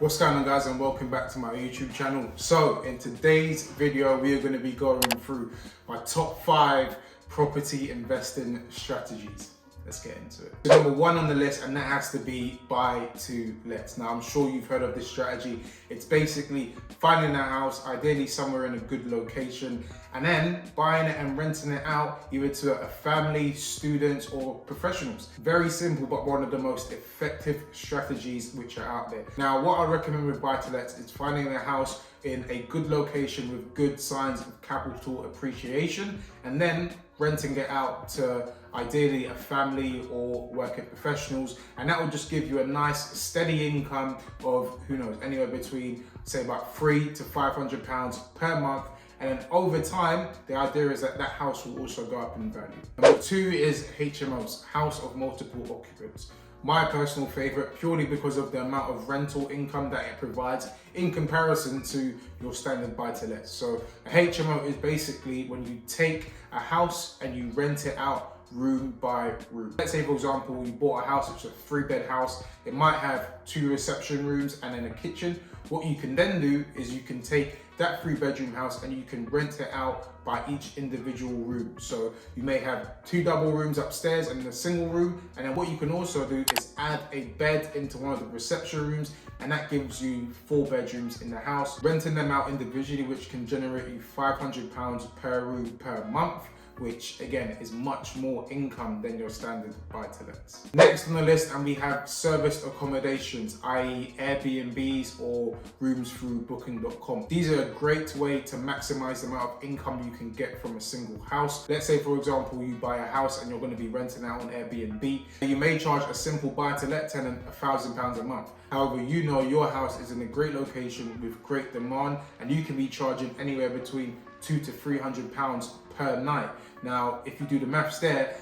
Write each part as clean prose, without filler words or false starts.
What's going on, guys, and welcome back to my YouTube channel. So in today's video we are going to be going through my top 5 property investing strategies. Let's get into it. So number 1 on the list, and that has to be buy to let. Now I'm sure you've heard of this strategy. It's basically finding a house, ideally somewhere in a good location, and then buying it and renting it out either to a family, students, or professionals. Very simple, but one of the most effective strategies which are out there. Now what I recommend with buy to lets is finding a house in a good location with good signs of capital appreciation, and then renting it out to ideally a family or working professionals, and that will just give you a nice steady income of, who knows, anywhere between say about £300 to £500 per month. And then over time, the idea is that that house will also go up in value. Number 2 is HMOs, house of multiple occupants. My personal favorite, purely because of the amount of rental income that it provides in comparison to your standard buy-to-let. So a HMO is basically when you take a house and you rent it out room by room. Let's say, for example, you bought a house, it's a 3-bed house. It might have 2 reception rooms and then a kitchen. What you can then do is you can take that 3-bedroom house and you can rent it out by each individual room. So you may have 2 double rooms upstairs and a single room. And then what you can also do is add a bed into one of the reception rooms, and that gives you 4 bedrooms in the house. Renting them out individually, which can generate you £500 per room per month, which again is much more income than your standard buy-to-lets. Next on the list, and we have serviced accommodations, i.e. Airbnbs or rooms through booking.com. These are a great way to maximize the amount of income you can get from a single house. Let's say, for example, you buy a house and you're going to be renting out on Airbnb. You may charge a simple buy-to-let tenant £1,000 a month. However, you know your house is in a great location with great demand, and you can be charging anywhere between £200 to £300 per night. Now, if you do the maths there,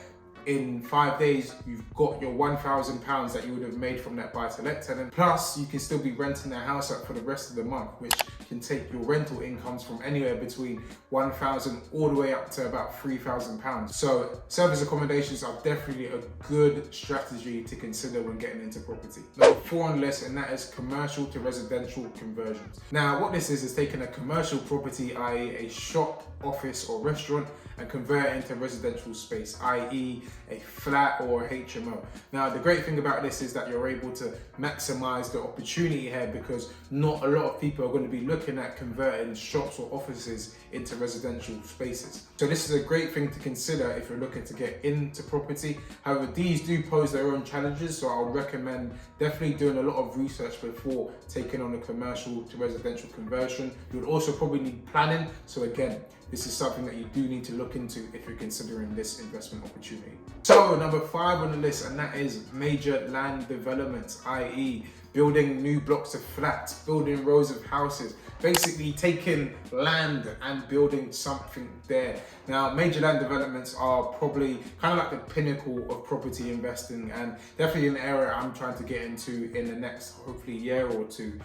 in 5 days, you've got your £1,000 that you would have made from that buy-to-let tenant. Plus, you can still be renting that house out for the rest of the month, which can take your rental incomes from anywhere between £1,000 all the way up to about £3,000. So service accommodations are definitely a good strategy to consider when getting into property. Number 4 on the list, and that is commercial to residential conversions. Now, what this is taking a commercial property, i.e. a shop, office, or restaurant, and convert it into residential space, i.e. a flat or a HMO. Now, the great thing about this is that you're able to maximize the opportunity here, because not a lot of people are going to be looking at converting shops or offices into residential spaces. So this is a great thing to consider if you're looking to get into property. However, these do pose their own challenges, so I'll recommend definitely doing a lot of research before taking on a commercial to residential conversion. You would also probably need planning. So again, this is something that you do need to look into if you're considering this investment opportunity. So number 5 on the list, and that is major land developments, i.e. building new blocks of flats, building rows of houses, basically taking land and building something there. Now, major land developments are probably kind of like the pinnacle of property investing, and definitely an area I'm trying to get into in the next, hopefully, year or 2.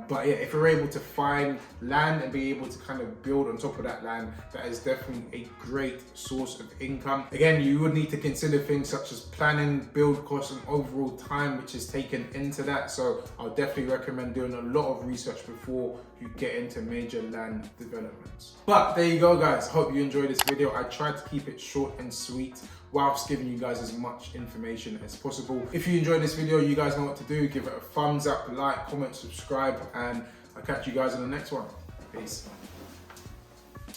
But yeah, if you're able to find land and be able to kind of build on top of that land, that is definitely a great source of income. Again, you would need to consider things such as planning, build costs, and overall time which is taken into that. So I'll definitely recommend doing a lot of research before you get into major land developments. But there you go, guys. Hope you enjoyed this video. I tried to keep it short and sweet whilst giving you guys as much information as possible. If you enjoyed this video, you guys know what to do. Give it a thumbs up, like, comment, subscribe, and I'll catch you guys in the next one. Peace.